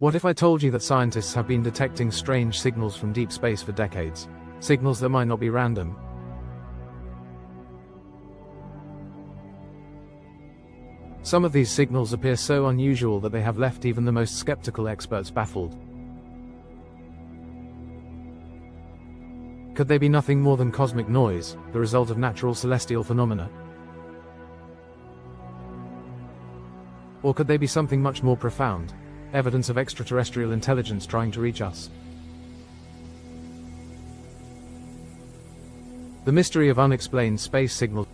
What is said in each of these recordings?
What if I told you that scientists have been detecting strange signals from deep space for decades? Signals that might not be random. Some of these signals appear so unusual that they have left even the most skeptical experts baffled. Could they be nothing more than cosmic noise, the result of natural celestial phenomena? Or could they be something much more profound? Evidence of extraterrestrial intelligence trying to reach us. The mystery of unexplained space signals.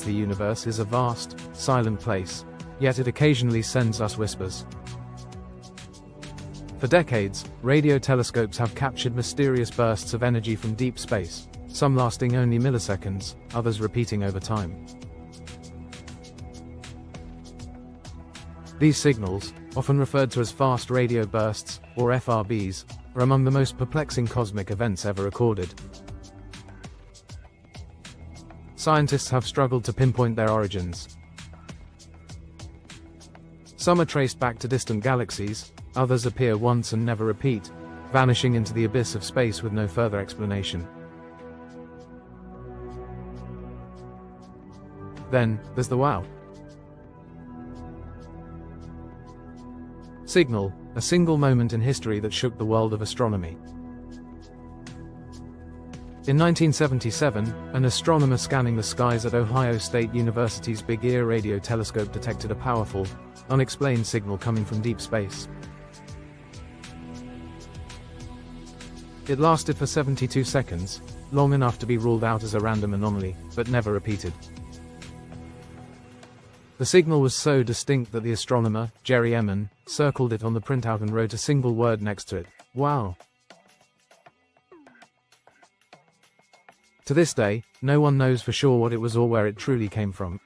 The universe is a vast, silent place, yet it occasionally sends us whispers. For decades, radio telescopes have captured mysterious bursts of energy from deep space, some lasting only milliseconds, others repeating over time. These signals, often referred to as fast radio bursts, or FRBs, are among the most perplexing cosmic events ever recorded. Scientists have struggled to pinpoint their origins. Some are traced back to distant galaxies, others appear once and never repeat, vanishing into the abyss of space with no further explanation. Then, there's the wow signal, a single moment in history that shook the world of astronomy. In 1977, an astronomer scanning the skies at Ohio State University's Big Ear radio telescope detected a powerful, unexplained signal coming from deep space. It lasted for 72 seconds, long enough to be ruled out as a random anomaly, but never repeated. The signal was so distinct that the astronomer, Jerry Eman, circled it on the printout and wrote a single word next to it: wow. To this day, no one knows for sure what it was or where it truly came from.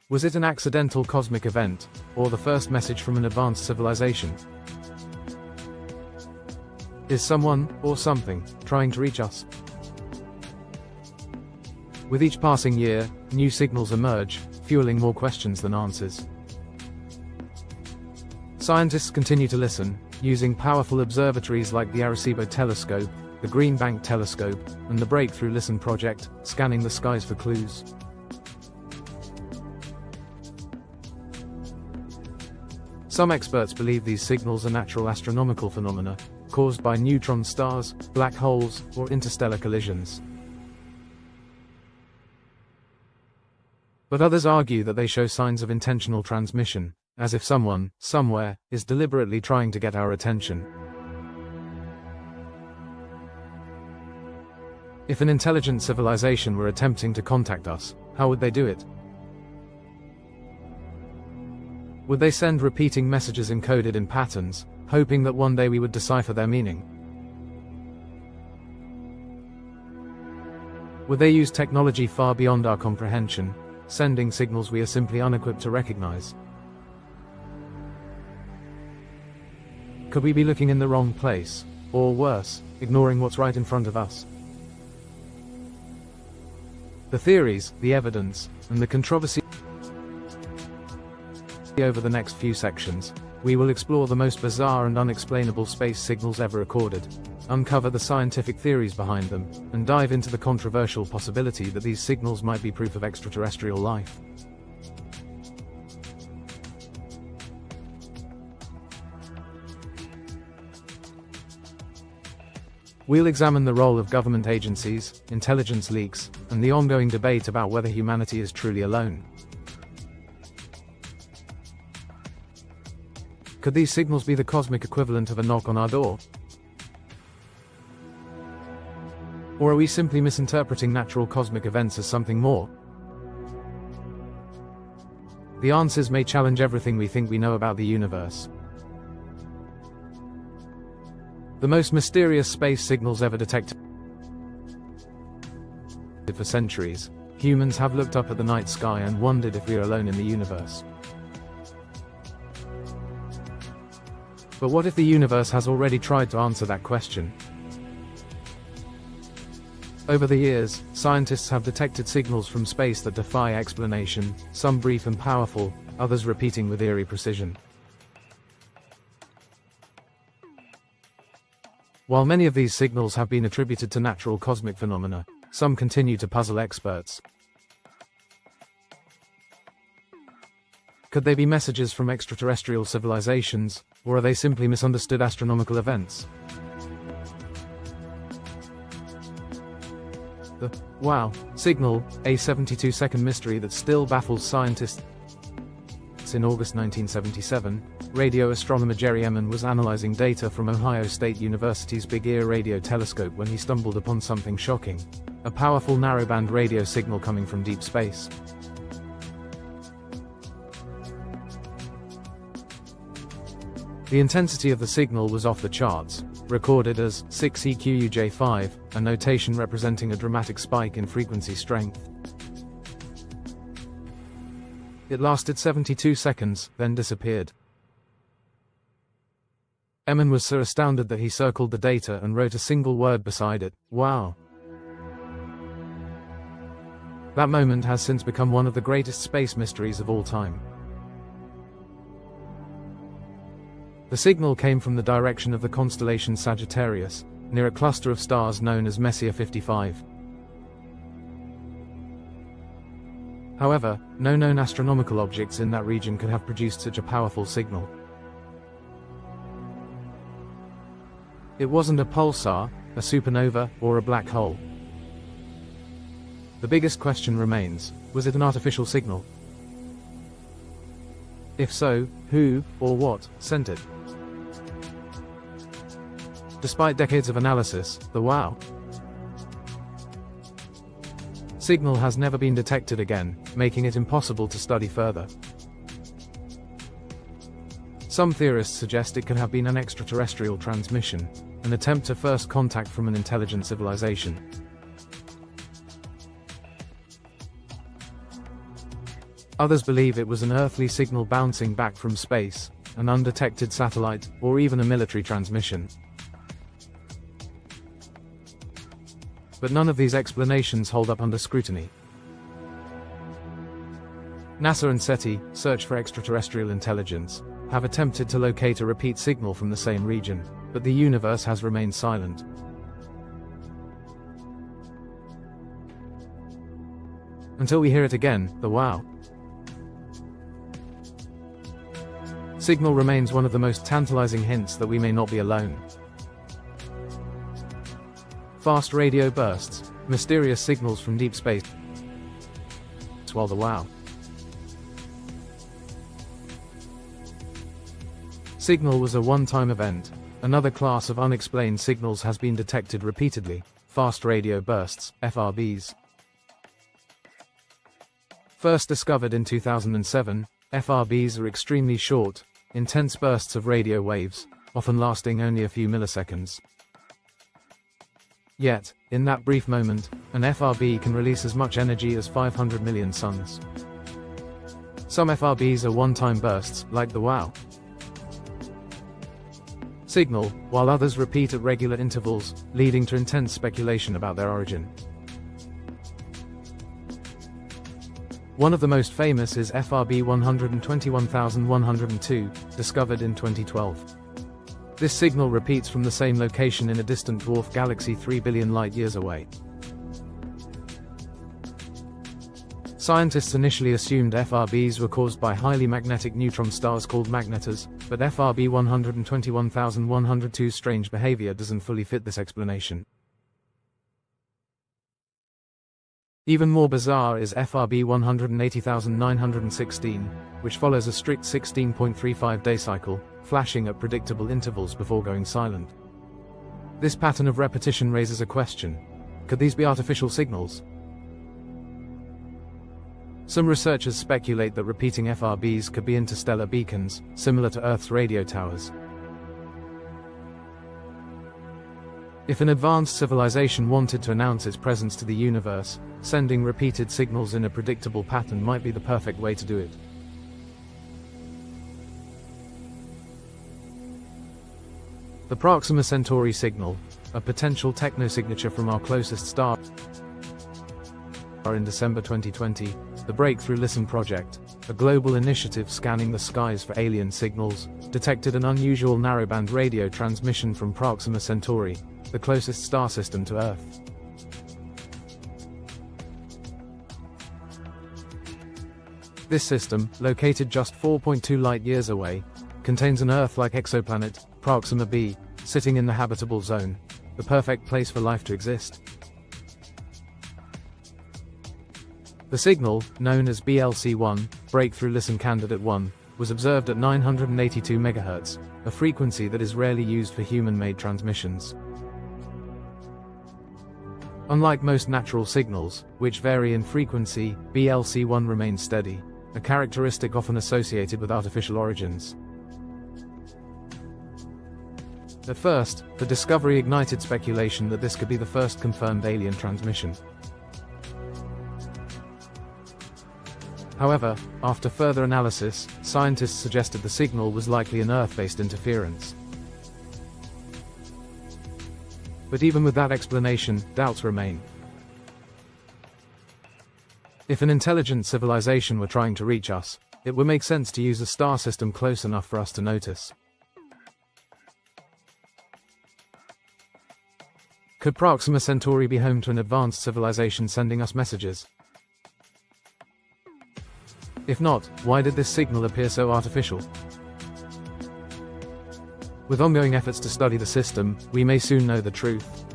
Was it an accidental cosmic event, or the first message from an advanced civilization? Is someone, or something, trying to reach us? With each passing year, new signals emerge, fueling more questions than answers. Scientists continue to listen, using powerful observatories like the Arecibo Telescope, the Green Bank Telescope, and the Breakthrough Listen project, scanning the skies for clues. Some experts believe these signals are natural astronomical phenomena, caused by neutron stars, black holes, or interstellar collisions. But others argue that they show signs of intentional transmission, as if someone, somewhere, is deliberately trying to get our attention. If an intelligent civilization were attempting to contact us, how would they do it? Would they send repeating messages encoded in patterns, hoping that one day we would decipher their meaning? Would they use technology far beyond our comprehension, sending signals we are simply unequipped to recognize? Could we be looking in the wrong place, or worse, ignoring what's right in front of us? The theories, the evidence, and the controversy. Over the next few sections, we will explore the most bizarre and unexplainable space signals ever recorded, uncover the scientific theories behind them, and dive into the controversial possibility that these signals might be proof of extraterrestrial life. We'll examine the role of government agencies, intelligence leaks, and the ongoing debate about whether humanity is truly alone. Could these signals be the cosmic equivalent of a knock on our door? Or are we simply misinterpreting natural cosmic events as something more? The answers may challenge everything we think we know about the universe. The most mysterious space signals ever detected. For centuries, humans have looked up at the night sky and wondered if we are alone in the universe. But what if the universe has already tried to answer that question? Over the years, scientists have detected signals from space that defy explanation, some brief and powerful, others repeating with eerie precision. While many of these signals have been attributed to natural cosmic phenomena, some continue to puzzle experts. Could they be messages from extraterrestrial civilizations, or are they simply misunderstood astronomical events? The wow signal, a 72-second mystery that still baffles scientists. In August 1977, radio astronomer Jerry Eman was analyzing data from Ohio State University's Big Ear radio telescope when he stumbled upon something shocking: a powerful narrowband radio signal coming from deep space. The intensity of the signal was off the charts, recorded as 6EQUJ5, a notation representing a dramatic spike in frequency strength. It lasted 72 seconds, then disappeared. Eman was so astounded that he circled the data and wrote a single word beside it: wow. That moment has since become one of the greatest space mysteries of all time. The signal came from the direction of the constellation Sagittarius, near a cluster of stars known as Messier 55. However, no known astronomical objects in that region could have produced such a powerful signal. It wasn't a pulsar, a supernova, or a black hole. The biggest question remains: was it an artificial signal? If so, who, or what, sent it? Despite decades of analysis, the wow signal has never been detected again, making it impossible to study further. Some theorists suggest it could have been an extraterrestrial transmission, an attempt to first contact from an intelligent civilization. Others believe it was an earthly signal bouncing back from space, an undetected satellite, or even a military transmission. But none of these explanations hold up under scrutiny. NASA and SETI, Search for Extraterrestrial Intelligence, have attempted to locate a repeat signal from the same region, but the universe has remained silent. Until we hear it again, the wow signal remains one of the most tantalizing hints that we may not be alone. Fast radio bursts, mysterious signals from deep space, while the wow signal was a one-time event. Another class of unexplained signals has been detected repeatedly: fast radio bursts, FRBs. First discovered in 2007, FRBs are extremely short, intense bursts of radio waves, often lasting only a few milliseconds. Yet, in that brief moment, an FRB can release as much energy as 500 million suns. Some FRBs are one-time bursts, like the wow signal, while others repeat at regular intervals, leading to intense speculation about their origin. One of the most famous is FRB 121102, discovered in 2012. This signal repeats from the same location in a distant dwarf galaxy 3 billion light-years away. Scientists initially assumed FRBs were caused by highly magnetic neutron stars called magnetars, but FRB 121102's strange behavior doesn't fully fit this explanation. Even more bizarre is FRB 180916, which follows a strict 16.35-day cycle, flashing at predictable intervals before going silent. This pattern of repetition raises a question: could these be artificial signals? Some researchers speculate that repeating FRBs could be interstellar beacons, similar to Earth's radio towers. If an advanced civilization wanted to announce its presence to the universe, sending repeated signals in a predictable pattern might be the perfect way to do it. The Proxima Centauri signal, a potential technosignature from our closest star. In December 2020, the Breakthrough Listen project, a global initiative scanning the skies for alien signals, detected an unusual narrowband radio transmission from Proxima Centauri, the closest star system to Earth. This system, located just 4.2 light-years away, contains an Earth-like exoplanet, Proxima b, sitting in the habitable zone, the perfect place for life to exist. The signal, known as BLC-1, Breakthrough Listen Candidate 1, was observed at 982 MHz, a frequency that is rarely used for human-made transmissions. Unlike most natural signals, which vary in frequency, BLC-1 remains steady, a characteristic often associated with artificial origins. At first, the discovery ignited speculation that this could be the first confirmed alien transmission. However, after further analysis, scientists suggested the signal was likely an Earth-based interference. But even with that explanation, doubts remain. If an intelligent civilization were trying to reach us, it would make sense to use a star system close enough for us to notice. Could Proxima Centauri be home to an advanced civilization sending us messages? If not, why did this signal appear so artificial? With ongoing efforts to study the system, we may soon know the truth.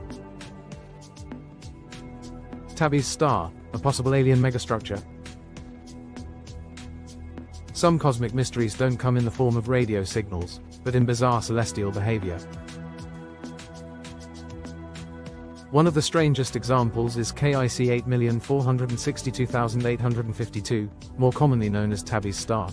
Tabby's star, a possible alien megastructure. Some cosmic mysteries don't come in the form of radio signals, but in bizarre celestial behavior. One of the strangest examples is KIC 8,462,852, more commonly known as Tabby's star.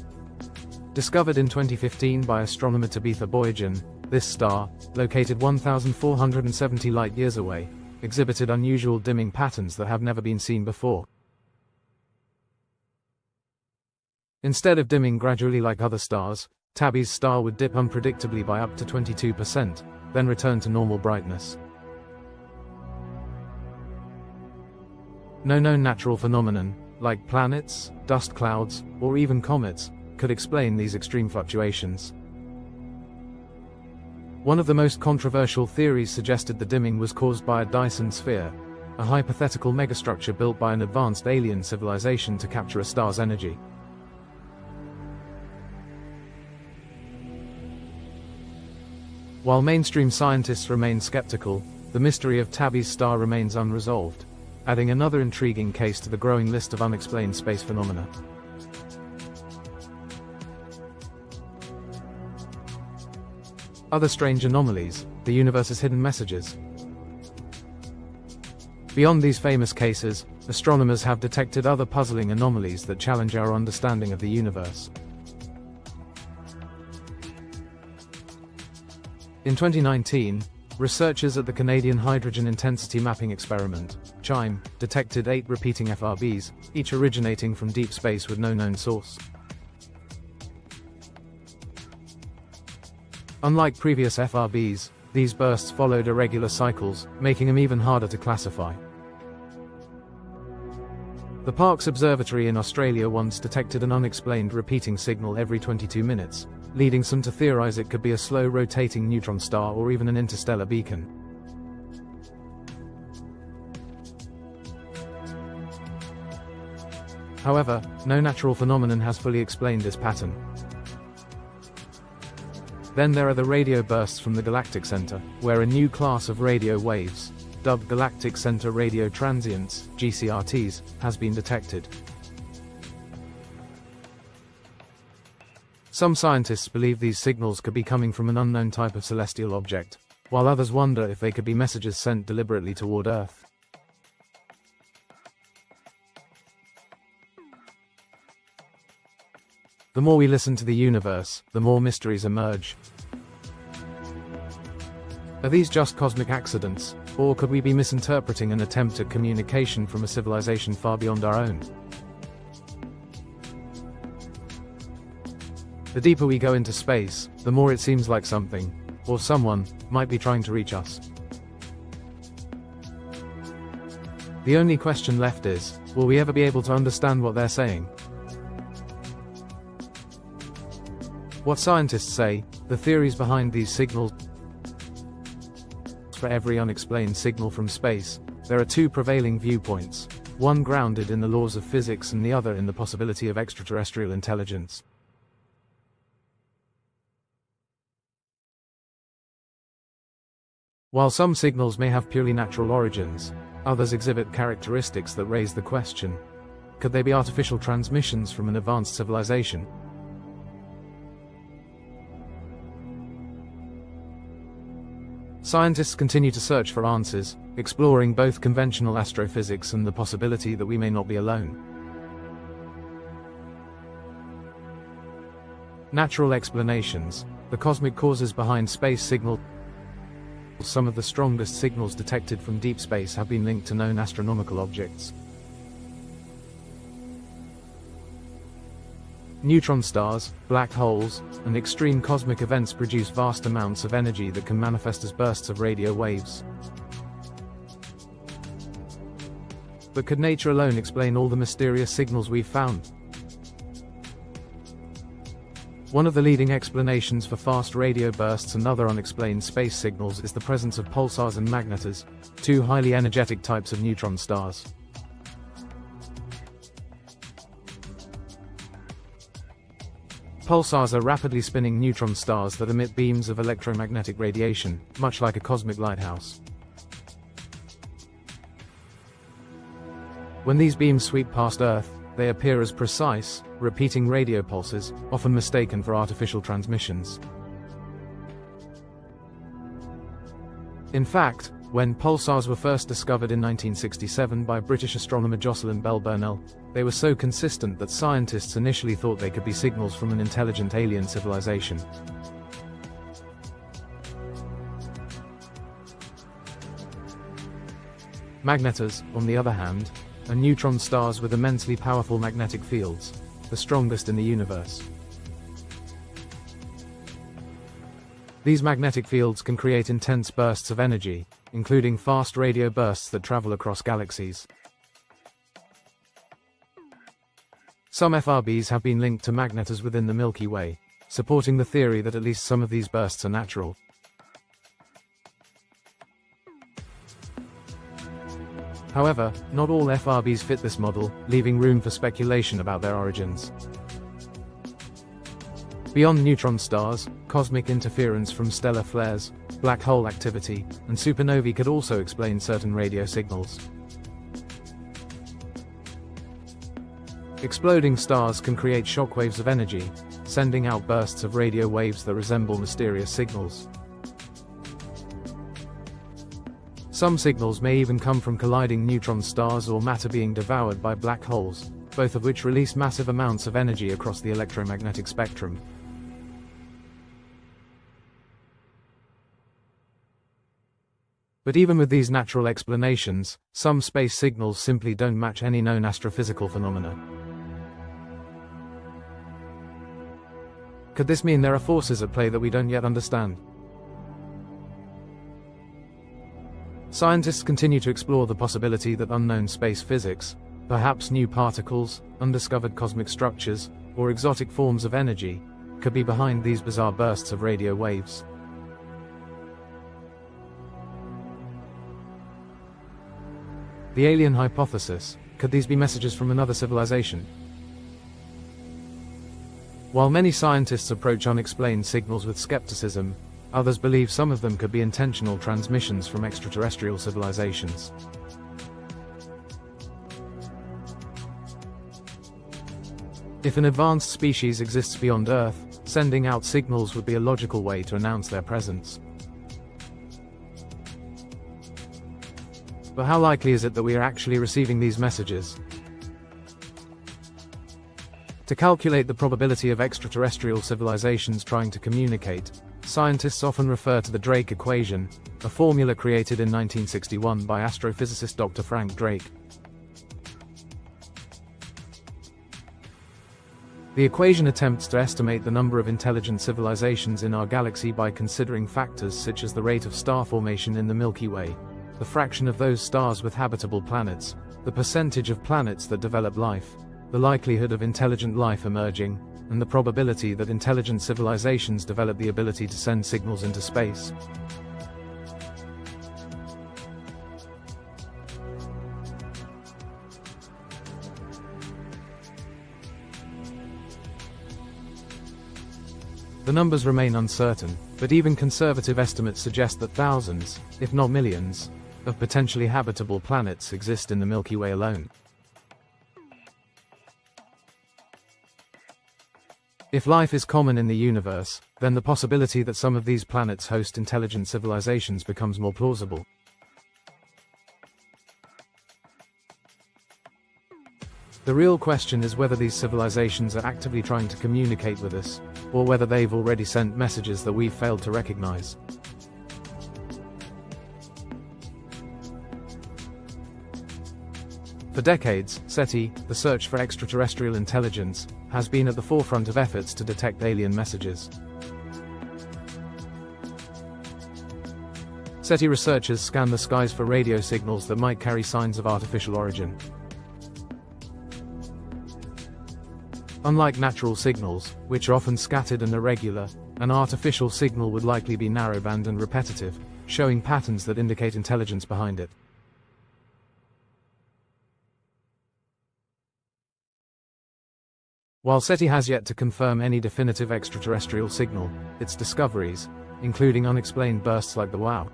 Discovered in 2015 by astronomer Tabitha Boyajian, this star, located 1,470 light-years away, exhibited unusual dimming patterns that have never been seen before. Instead of dimming gradually like other stars, Tabby's star would dip unpredictably by up to 22%, then return to normal brightness. No known natural phenomenon, like planets, dust clouds, or even comets, could explain these extreme fluctuations. One of the most controversial theories suggested the dimming was caused by a Dyson sphere, a hypothetical megastructure built by an advanced alien civilization to capture a star's energy. While mainstream scientists remain skeptical, the mystery of Tabby's star remains unresolved, adding another intriguing case to the growing list of unexplained space phenomena. Other strange anomalies, the universe's hidden messages. Beyond these famous cases, astronomers have detected other puzzling anomalies that challenge our understanding of the universe. In 2019, researchers at the Canadian Hydrogen Intensity Mapping Experiment, CHIME, detected 8 repeating FRBs, each originating from deep space with no known source. Unlike previous FRBs, these bursts followed irregular cycles, making them even harder to classify. The Parkes Observatory in Australia once detected an unexplained repeating signal every 22 minutes, leading some to theorize it could be a slow-rotating neutron star or even an interstellar beacon. However, no natural phenomenon has fully explained this pattern. Then there are the radio bursts from the galactic center, where a new class of radio waves, dubbed galactic center radio transients, GCRTs, has been detected. Some scientists believe these signals could be coming from an unknown type of celestial object, while others wonder if they could be messages sent deliberately toward Earth. The more we listen to the universe, the more mysteries emerge. Are these just cosmic accidents, or could we be misinterpreting an attempt at communication from a civilization far beyond our own? The deeper we go into space, the more it seems like something, or someone, might be trying to reach us. The only question left is, will we ever be able to understand what they're saying? What scientists say, the theories behind these signals. For every unexplained signal from space, there are two prevailing viewpoints, one grounded in the laws of physics and the other in the possibility of extraterrestrial intelligence. While some signals may have purely natural origins, others exhibit characteristics that raise the question: could they be artificial transmissions from an advanced civilization? Scientists continue to search for answers, exploring both conventional astrophysics and the possibility that we may not be alone. Natural explanations, the cosmic causes behind space signals. Some of the strongest signals detected from deep space have been linked to known astronomical objects. Neutron stars, black holes, and extreme cosmic events produce vast amounts of energy that can manifest as bursts of radio waves. But could nature alone explain all the mysterious signals we've found? One of the leading explanations for fast radio bursts and other unexplained space signals is the presence of pulsars and magnetars, two highly energetic types of neutron stars. Pulsars are rapidly spinning neutron stars that emit beams of electromagnetic radiation, much like a cosmic lighthouse. When these beams sweep past Earth, they appear as precise, repeating radio pulses, often mistaken for artificial transmissions. In fact, when pulsars were first discovered in 1967 by British astronomer Jocelyn Bell Burnell, they were so consistent that scientists initially thought they could be signals from an intelligent alien civilization. Magnetars, on the other hand, are neutron stars with immensely powerful magnetic fields, the strongest in the universe. These magnetic fields can create intense bursts of energy, including fast radio bursts that travel across galaxies. Some FRBs have been linked to magnetars within the Milky Way, supporting the theory that at least some of these bursts are natural. However, not all FRBs fit this model, leaving room for speculation about their origins. Beyond neutron stars, cosmic interference from stellar flares, black hole activity, and supernovae could also explain certain radio signals. Exploding stars can create shockwaves of energy, sending out bursts of radio waves that resemble mysterious signals. Some signals may even come from colliding neutron stars or matter being devoured by black holes, both of which release massive amounts of energy across the electromagnetic spectrum. But even with these natural explanations, some space signals simply don't match any known astrophysical phenomena. Could this mean there are forces at play that we don't yet understand? Scientists continue to explore the possibility that unknown space physics, perhaps new particles, undiscovered cosmic structures, or exotic forms of energy, could be behind these bizarre bursts of radio waves. The alien hypothesis, could these be messages from another civilization? While many scientists approach unexplained signals with skepticism, others believe some of them could be intentional transmissions from extraterrestrial civilizations. If an advanced species exists beyond Earth, sending out signals would be a logical way to announce their presence. But how likely is it that we are actually receiving these messages? To calculate the probability of extraterrestrial civilizations trying to communicate, scientists often refer to the Drake equation, a formula created in 1961 by astrophysicist Dr. Frank Drake. The equation attempts to estimate the number of intelligent civilizations in our galaxy by considering factors such as the rate of star formation in the Milky Way, the fraction of those stars with habitable planets, the percentage of planets that develop life, the likelihood of intelligent life emerging, and the probability that intelligent civilizations develop the ability to send signals into space. The numbers remain uncertain, but even conservative estimates suggest that thousands, if not millions, of potentially habitable planets exist in the Milky Way alone. If life is common in the universe, then the possibility that some of these planets host intelligent civilizations becomes more plausible. The real question is whether these civilizations are actively trying to communicate with us, or whether they've already sent messages that we've failed to recognize. For decades, SETI, the search for extraterrestrial intelligence, has been at the forefront of efforts to detect alien messages. SETI researchers scan the skies for radio signals that might carry signs of artificial origin. Unlike natural signals, which are often scattered and irregular, an artificial signal would likely be narrowband and repetitive, showing patterns that indicate intelligence behind it. While SETI has yet to confirm any definitive extraterrestrial signal, its discoveries, including unexplained bursts like the WOW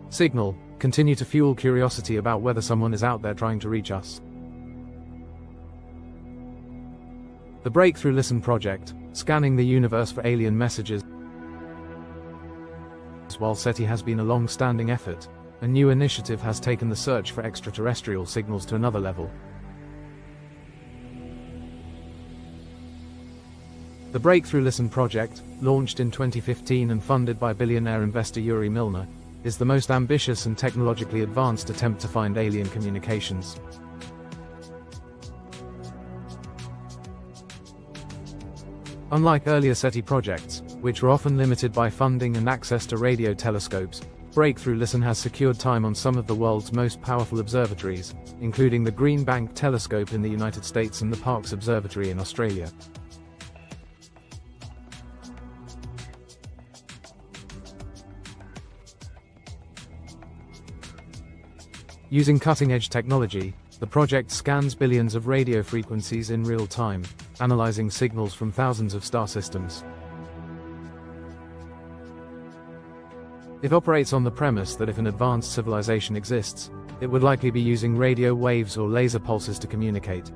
signal, continue to fuel curiosity about whether someone is out there trying to reach us. The Breakthrough Listen project, scanning the universe for alien messages. While SETI has been a long-standing effort, a new initiative has taken the search for extraterrestrial signals to another level. The Breakthrough Listen project, launched in 2015 and funded by billionaire investor Yuri Milner, is the most ambitious and technologically advanced attempt to find alien communications. Unlike earlier SETI projects, which were often limited by funding and access to radio telescopes, Breakthrough Listen has secured time on some of the world's most powerful observatories, including the Green Bank Telescope in the United States and the Parkes Observatory in Australia. Using cutting-edge technology, the project scans billions of radio frequencies in real time, analyzing signals from thousands of star systems. It operates on the premise that if an advanced civilization exists, it would likely be using radio waves or laser pulses to communicate.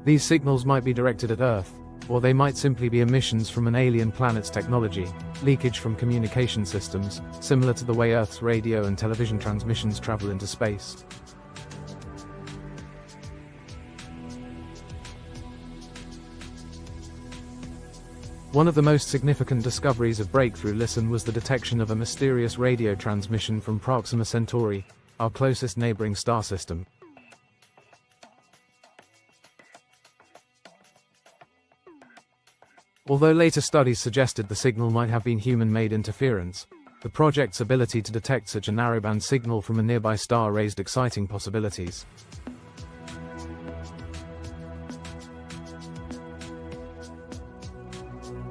These signals might be directed at Earth, or they might simply be emissions from an alien planet's technology, leakage from communication systems, similar to the way Earth's radio and television transmissions travel into space. One of the most significant discoveries of Breakthrough Listen was the detection of a mysterious radio transmission from Proxima Centauri, our closest neighboring star system. Although later studies suggested the signal might have been human-made interference, the project's ability to detect such a narrowband signal from a nearby star raised exciting possibilities.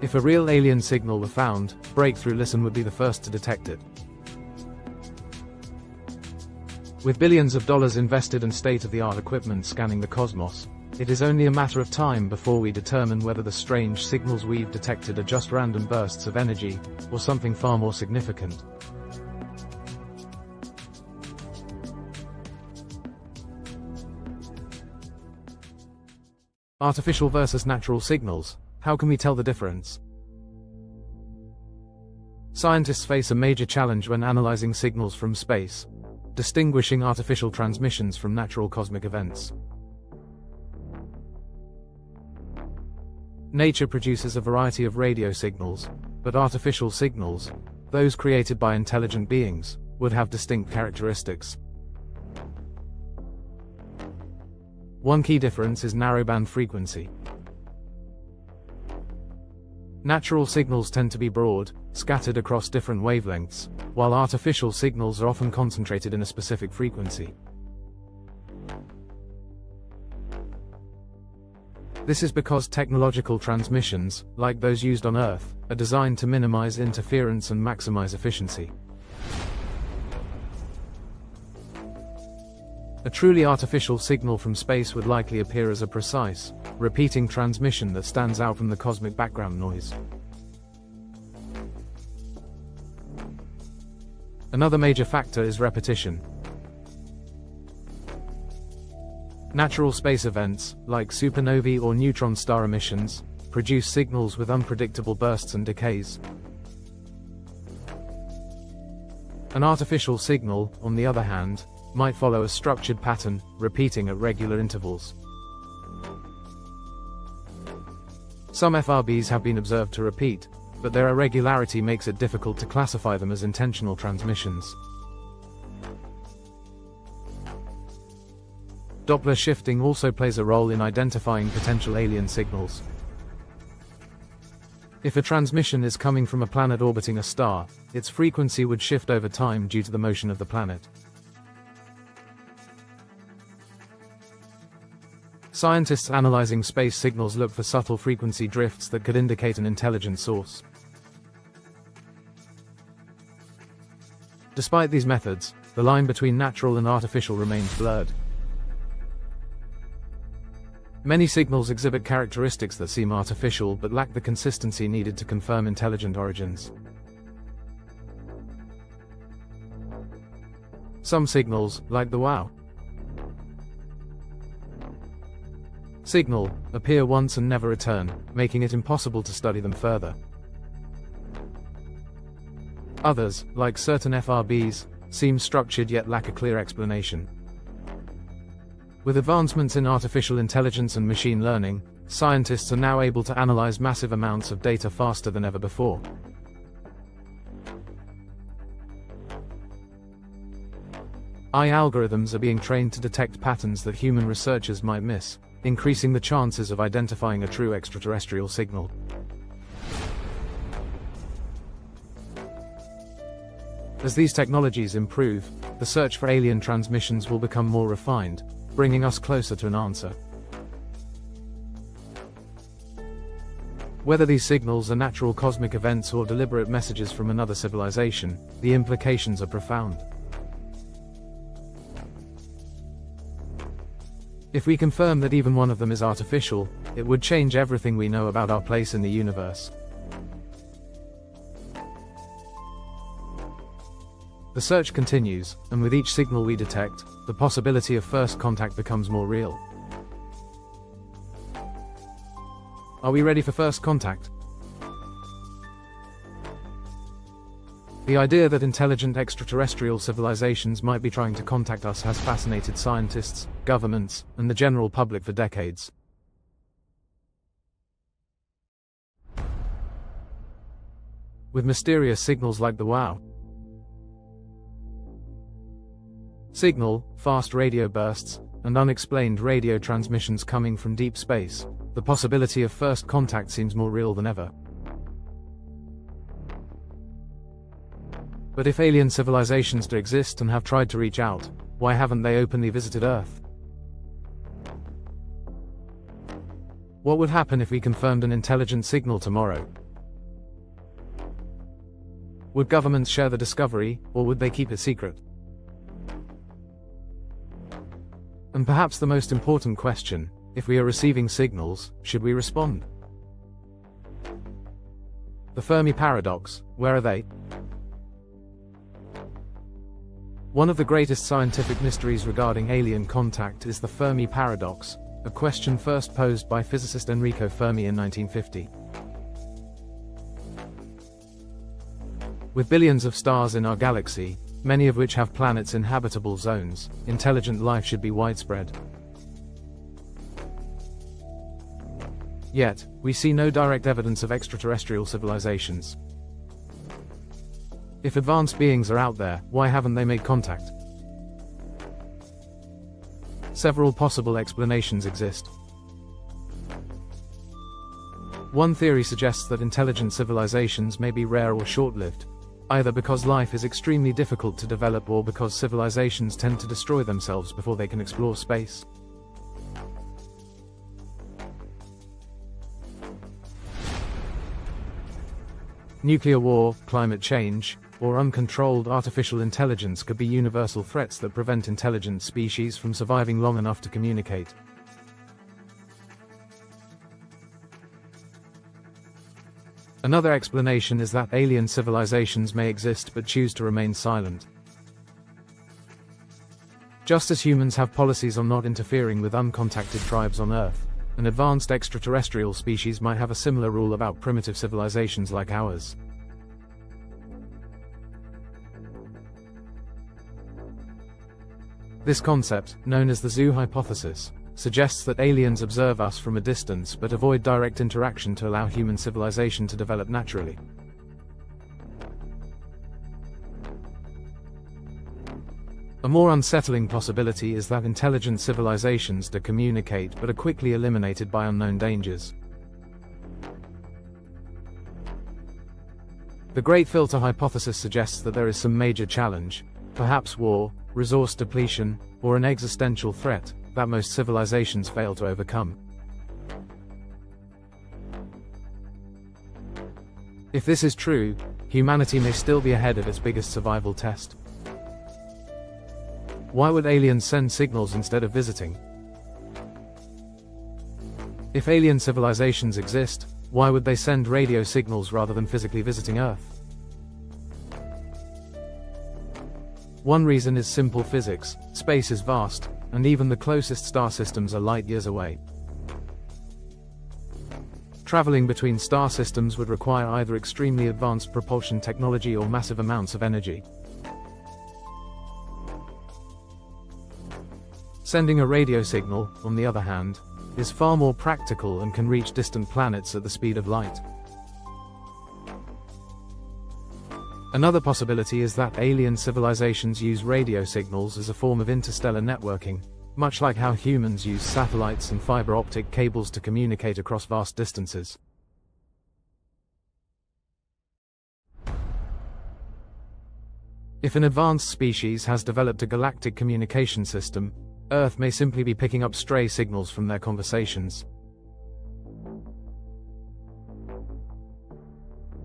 If a real alien signal were found, Breakthrough Listen would be the first to detect it. With billions of dollars invested and state-of-the-art equipment scanning the cosmos, it is only a matter of time before we determine whether the strange signals we've detected are just random bursts of energy, or something far more significant. Artificial versus natural signals, how can we tell the difference? Scientists face a major challenge when analyzing signals from space, distinguishing artificial transmissions from natural cosmic events. Nature produces a variety of radio signals, but artificial signals, those created by intelligent beings, would have distinct characteristics. One key difference is narrowband frequency. Natural signals tend to be broad, scattered across different wavelengths, while artificial signals are often concentrated in a specific frequency. This is because technological transmissions, like those used on Earth, are designed to minimize interference and maximize efficiency. A truly artificial signal from space would likely appear as a precise, repeating transmission that stands out from the cosmic background noise. Another major factor is repetition. Natural space events, like supernovae or neutron star emissions, produce signals with unpredictable bursts and decays. An artificial signal, on the other hand, might follow a structured pattern, repeating at regular intervals. Some FRBs have been observed to repeat, but their irregularity makes it difficult to classify them as intentional transmissions. Doppler shifting also plays a role in identifying potential alien signals. If a transmission is coming from a planet orbiting a star, its frequency would shift over time due to the motion of the planet. Scientists analyzing space signals look for subtle frequency drifts that could indicate an intelligent source. Despite these methods, the line between natural and artificial remains blurred. Many signals exhibit characteristics that seem artificial but lack the consistency needed to confirm intelligent origins. Some signals, like the WOW signal, appear once and never return, making it impossible to study them further. Others, like certain FRBs, seem structured yet lack a clear explanation. With advancements in artificial intelligence and machine learning, scientists are now able to analyze massive amounts of data faster than ever before. AI algorithms are being trained to detect patterns that human researchers might miss, increasing the chances of identifying a true extraterrestrial signal. As these technologies improve, the search for alien transmissions will become more refined, bringing us closer to an answer. Whether these signals are natural cosmic events or deliberate messages from another civilization, the implications are profound. If we confirm that even one of them is artificial, it would change everything we know about our place in the universe. The search continues, and with each signal we detect, the possibility of first contact becomes more real. Are we ready for first contact? The idea that intelligent extraterrestrial civilizations might be trying to contact us has fascinated scientists, governments, and the general public for decades. With mysterious signals like the WOW signal, fast radio bursts, and unexplained radio transmissions coming from deep space, the possibility of first contact seems more real than ever. But if alien civilizations do exist and have tried to reach out, why haven't they openly visited Earth? What would happen if we confirmed an intelligent signal tomorrow? Would governments share the discovery, or would they keep it secret? And perhaps the most important question, if we are receiving signals, should we respond? The Fermi Paradox, where are they? One of the greatest scientific mysteries regarding alien contact is the Fermi Paradox, a question first posed by physicist Enrico Fermi in 1950. With billions of stars in our galaxy, many of which have planets in habitable zones, intelligent life should be widespread. Yet, we see no direct evidence of extraterrestrial civilizations. If advanced beings are out there, why haven't they made contact? Several possible explanations exist. One theory suggests that intelligent civilizations may be rare or short-lived, either because life is extremely difficult to develop or because civilizations tend to destroy themselves before they can explore space. Nuclear war, climate change, or uncontrolled artificial intelligence could be universal threats that prevent intelligent species from surviving long enough to communicate. Another explanation is that alien civilizations may exist but choose to remain silent. Just as humans have policies on not interfering with uncontacted tribes on Earth, an advanced extraterrestrial species might have a similar rule about primitive civilizations like ours. This concept, known as the zoo hypothesis, suggests that aliens observe us from a distance but avoid direct interaction to allow human civilization to develop naturally. A more unsettling possibility is that intelligent civilizations do communicate but are quickly eliminated by unknown dangers. The Great Filter hypothesis suggests that there is some major challenge, perhaps war, resource depletion, or an existential threat, that most civilizations fail to overcome. If this is true, humanity may still be ahead of its biggest survival test. Why would aliens send signals instead of visiting? If alien civilizations exist, why would they send radio signals rather than physically visiting Earth? One reason is simple physics: space is vast, and even the closest star systems are light years away. Traveling between star systems would require either extremely advanced propulsion technology or massive amounts of energy. Sending a radio signal, on the other hand, is far more practical and can reach distant planets at the speed of light. Another possibility is that alien civilizations use radio signals as a form of interstellar networking, much like how humans use satellites and fiber optic cables to communicate across vast distances. If an advanced species has developed a galactic communication system, Earth may simply be picking up stray signals from their conversations.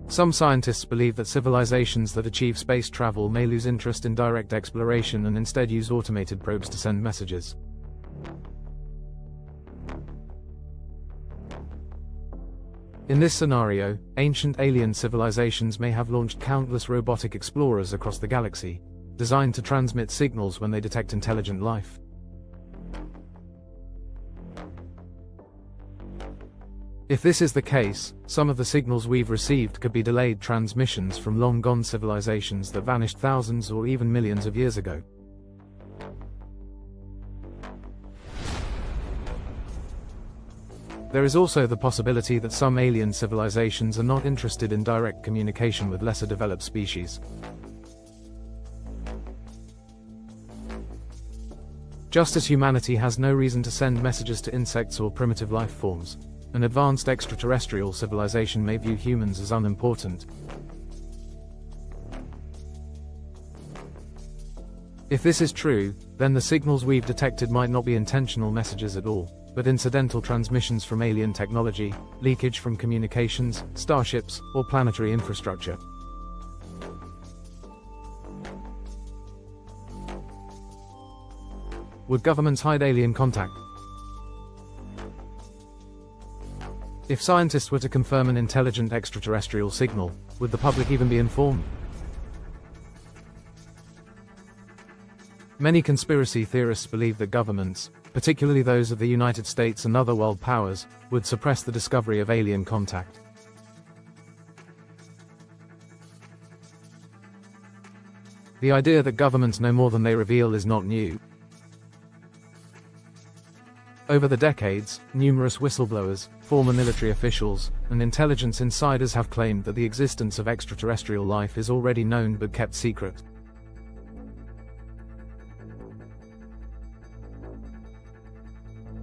Some scientists believe that civilizations that achieve space travel may lose interest in direct exploration and instead use automated probes to send messages. In this scenario, ancient alien civilizations may have launched countless robotic explorers across the galaxy, designed to transmit signals when they detect intelligent life. If this is the case, some of the signals we've received could be delayed transmissions from long-gone civilizations that vanished thousands or even millions of years ago. There is also the possibility that some alien civilizations are not interested in direct communication with lesser developed species. Just as humanity has no reason to send messages to insects or primitive life forms, an advanced extraterrestrial civilization may view humans as unimportant. If this is true, then the signals we've detected might not be intentional messages at all, but incidental transmissions from alien technology, leakage from communications, starships, or planetary infrastructure. Would governments hide alien contact? If scientists were to confirm an intelligent extraterrestrial signal, would the public even be informed? Many conspiracy theorists believe that governments, particularly those of the United States and other world powers, would suppress the discovery of alien contact. The idea that governments know more than they reveal is not new. Over the decades, numerous whistleblowers, former military officials, and intelligence insiders have claimed that the existence of extraterrestrial life is already known but kept secret.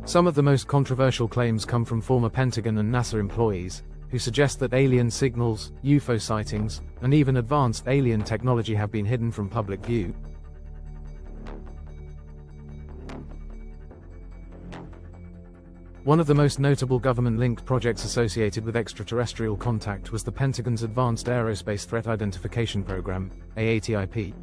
Some of the most controversial claims come from former Pentagon and NASA employees, who suggest that alien signals, UFO sightings, and even advanced alien technology have been hidden from public view. One of the most notable government-linked projects associated with extraterrestrial contact was the Pentagon's Advanced Aerospace Threat Identification Program, AATIP.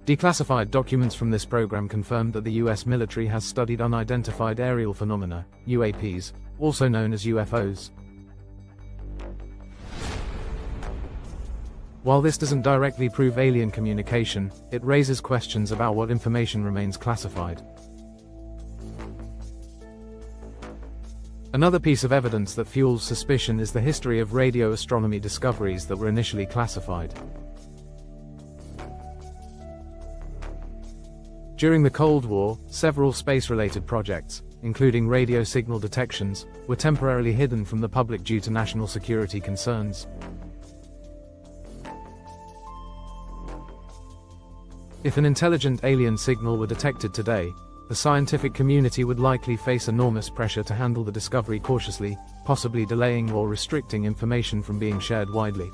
Declassified documents from this program confirmed that the US military has studied unidentified aerial phenomena, UAPs, also known as UFOs. While this doesn't directly prove alien communication, it raises questions about what information remains classified. Another piece of evidence that fuels suspicion is the history of radio astronomy discoveries that were initially classified. During the Cold War, several space-related projects, including radio signal detections, were temporarily hidden from the public due to national security concerns. If an intelligent alien signal were detected today, the scientific community would likely face enormous pressure to handle the discovery cautiously, possibly delaying or restricting information from being shared widely.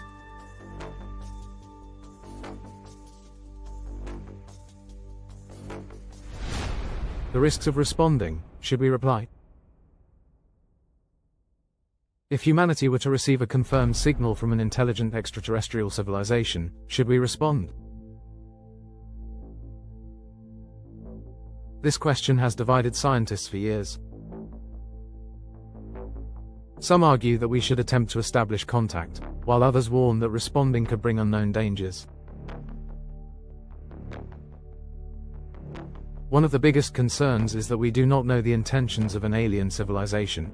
The risks of responding. Should we reply? If humanity were to receive a confirmed signal from an intelligent extraterrestrial civilization, should we respond? This question has divided scientists for years. Some argue that we should attempt to establish contact, while others warn that responding could bring unknown dangers. One of the biggest concerns is that we do not know the intentions of an alien civilization.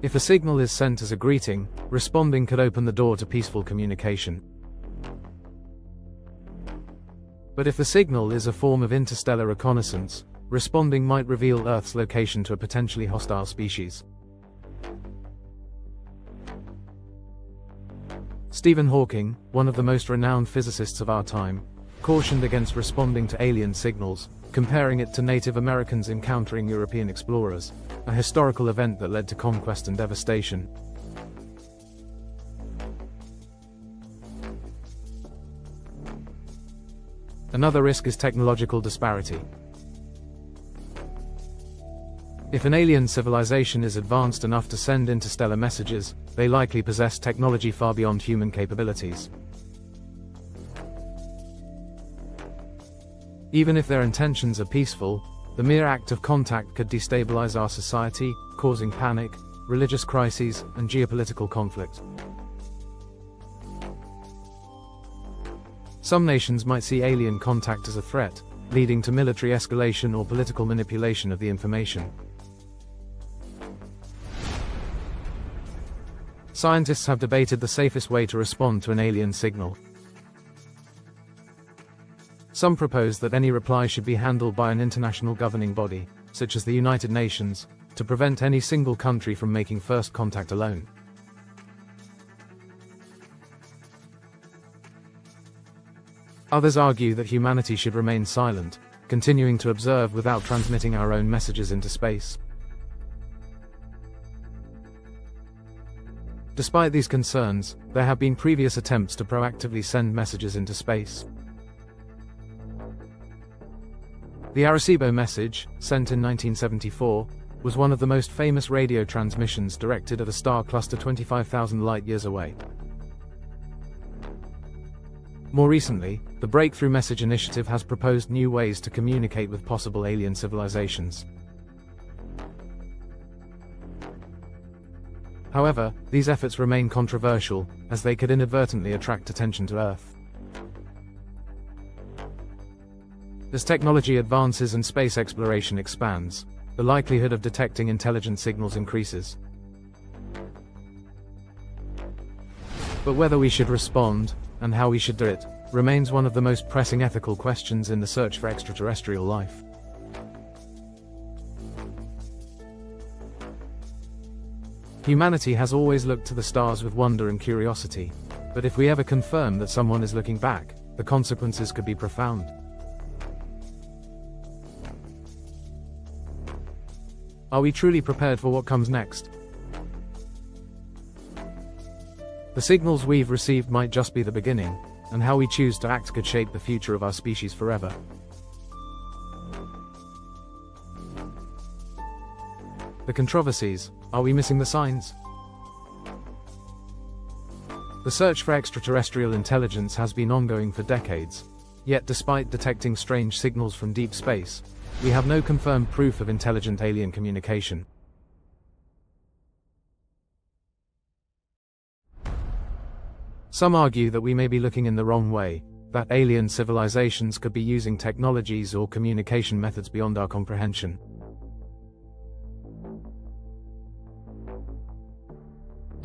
If a signal is sent as a greeting, responding could open the door to peaceful communication. But if the signal is a form of interstellar reconnaissance, responding might reveal Earth's location to a potentially hostile species. Stephen Hawking, one of the most renowned physicists of our time, cautioned against responding to alien signals, comparing it to Native Americans encountering European explorers, a historical event that led to conquest and devastation. Another risk is technological disparity. If an alien civilization is advanced enough to send interstellar messages, they likely possess technology far beyond human capabilities. Even if their intentions are peaceful, the mere act of contact could destabilize our society, causing panic, religious crises, and geopolitical conflict. Some nations might see alien contact as a threat, leading to military escalation or political manipulation of the information. Scientists have debated the safest way to respond to an alien signal. Some propose that any reply should be handled by an international governing body, such as the United Nations, to prevent any single country from making first contact alone. Others argue that humanity should remain silent, continuing to observe without transmitting our own messages into space. Despite these concerns, there have been previous attempts to proactively send messages into space. The Arecibo message, sent in 1974, was one of the most famous radio transmissions directed at a star cluster 25,000 light-years away. More recently, the Breakthrough Message Initiative has proposed new ways to communicate with possible alien civilizations. However, these efforts remain controversial, as they could inadvertently attract attention to Earth. As technology advances and space exploration expands, the likelihood of detecting intelligent signals increases. But whether we should respond, and how we should do it, remains one of the most pressing ethical questions in the search for extraterrestrial life. Humanity has always looked to the stars with wonder and curiosity. But if we ever confirm that someone is looking back, the consequences could be profound. Are we truly prepared for what comes next? The signals we've received might just be the beginning, and how we choose to act could shape the future of our species forever. The controversies. Are we missing the signs? The search for extraterrestrial intelligence has been ongoing for decades. Yet despite detecting strange signals from deep space, we have no confirmed proof of intelligent alien communication. Some argue that we may be looking in the wrong way, that alien civilizations could be using technologies or communication methods beyond our comprehension.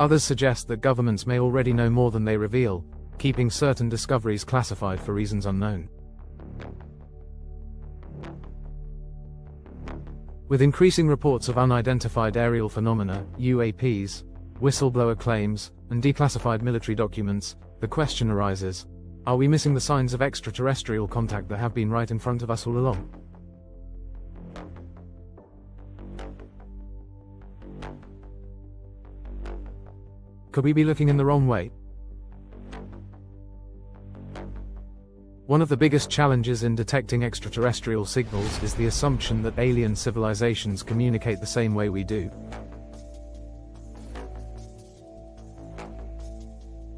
Others suggest that governments may already know more than they reveal, keeping certain discoveries classified for reasons unknown. With increasing reports of unidentified aerial phenomena, UAPs, whistleblower claims, and declassified military documents, the question arises: are we missing the signs of extraterrestrial contact that have been right in front of us all along? Could we be looking in the wrong way? One of the biggest challenges in detecting extraterrestrial signals is the assumption that alien civilizations communicate the same way we do.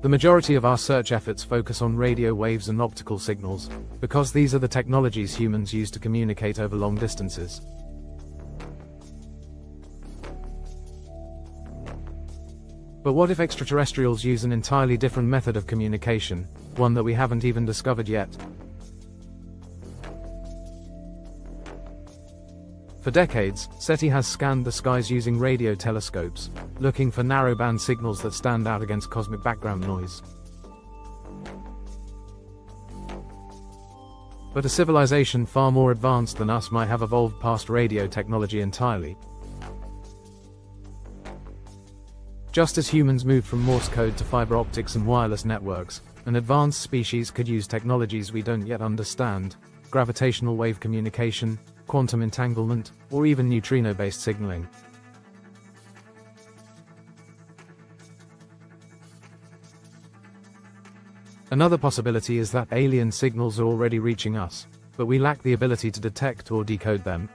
The majority of our search efforts focus on radio waves and optical signals, because these are the technologies humans use to communicate over long distances. But what if extraterrestrials use an entirely different method of communication, one that we haven't even discovered yet? For decades, SETI has scanned the skies using radio telescopes, looking for narrowband signals that stand out against cosmic background noise. But a civilization far more advanced than us might have evolved past radio technology entirely. Just as humans moved from Morse code to fiber optics and wireless networks, an advanced species could use technologies we don't yet understand: gravitational wave communication, quantum entanglement, or even neutrino-based signaling. Another possibility is that alien signals are already reaching us, but we lack the ability to detect or decode them.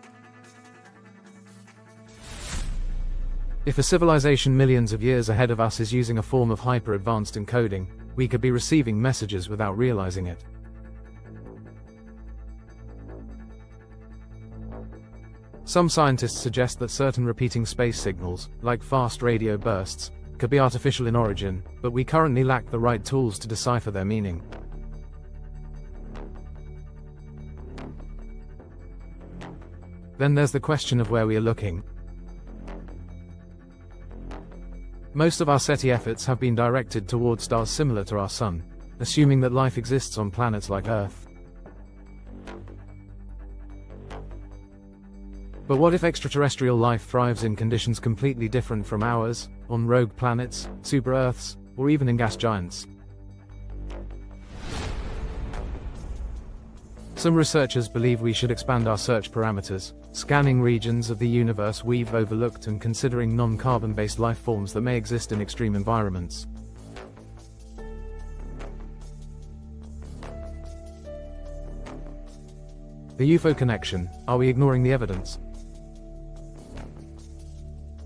If a civilization millions of years ahead of us is using a form of hyper-advanced encoding, we could be receiving messages without realizing it. Some scientists suggest that certain repeating space signals, like fast radio bursts, could be artificial in origin, but we currently lack the right tools to decipher their meaning. Then there's the question of where we are looking. Most of our SETI efforts have been directed towards stars similar to our Sun, assuming that life exists on planets like Earth. But what if extraterrestrial life thrives in conditions completely different from ours, on rogue planets, super-Earths, or even in gas giants? Some researchers believe we should expand our search parameters, scanning regions of the universe we've overlooked and considering non-carbon-based life forms that may exist in extreme environments. The UFO connection: are we ignoring the evidence?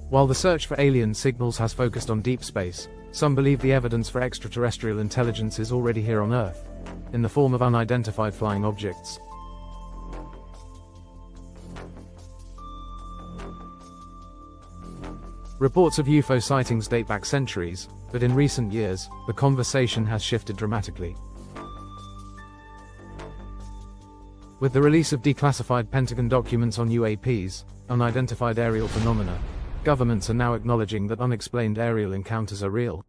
While the search for alien signals has focused on deep space, some believe the evidence for extraterrestrial intelligence is already here on Earth, in the form of unidentified flying objects. Reports of UFO sightings date back centuries, but in recent years, the conversation has shifted dramatically. With the release of declassified Pentagon documents on UAPs, unidentified aerial phenomena, governments are now acknowledging that unexplained aerial encounters are real.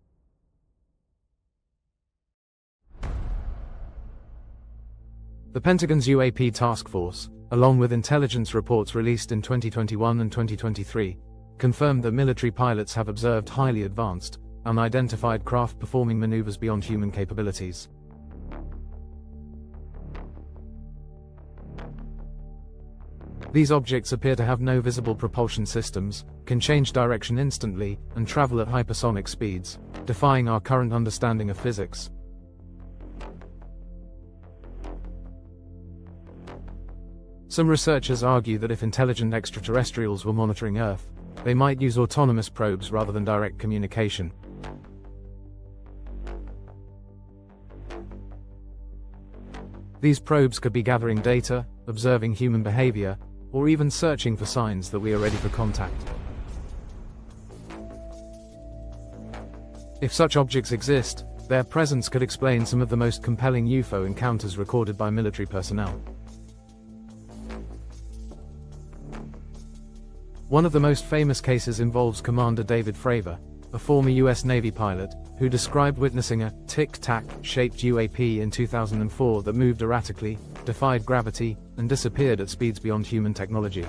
The Pentagon's UAP task force, along with intelligence reports released in 2021 and 2023, confirmed that military pilots have observed highly advanced, unidentified craft performing maneuvers beyond human capabilities. These objects appear to have no visible propulsion systems, can change direction instantly, and travel at hypersonic speeds, defying our current understanding of physics. Some researchers argue that if intelligent extraterrestrials were monitoring Earth, they might use autonomous probes rather than direct communication. These probes could be gathering data, observing human behavior, or even searching for signs that we are ready for contact. If such objects exist, their presence could explain some of the most compelling UFO encounters recorded by military personnel. One of the most famous cases involves Commander David Fravor, a former US Navy pilot, who described witnessing a tic-tac-shaped UAP in 2004 that moved erratically, defied gravity, and disappeared at speeds beyond human technology.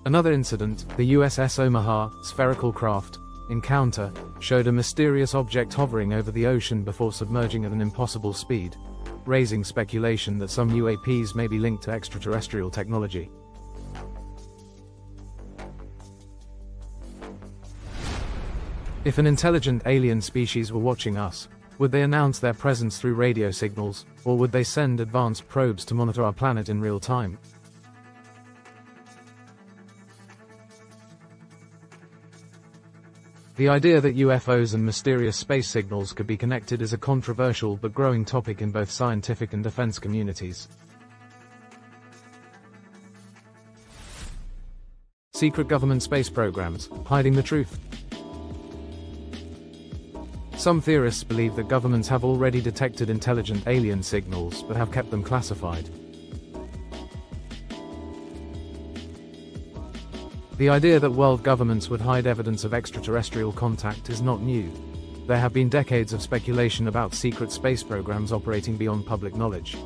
Another incident, the USS Omaha spherical craft encounter, showed a mysterious object hovering over the ocean before submerging at an impossible speed, raising speculation that some UAPs may be linked to extraterrestrial technology. If an intelligent alien species were watching us, would they announce their presence through radio signals, or would they send advanced probes to monitor our planet in real time? The idea that UFOs and mysterious space signals could be connected is a controversial but growing topic in both scientific and defense communities. Secret government space programs, hiding the truth. Some theorists believe that governments have already detected intelligent alien signals but have kept them classified. The idea that world governments would hide evidence of extraterrestrial contact is not new. There have been decades of speculation about secret space programs operating beyond public knowledge.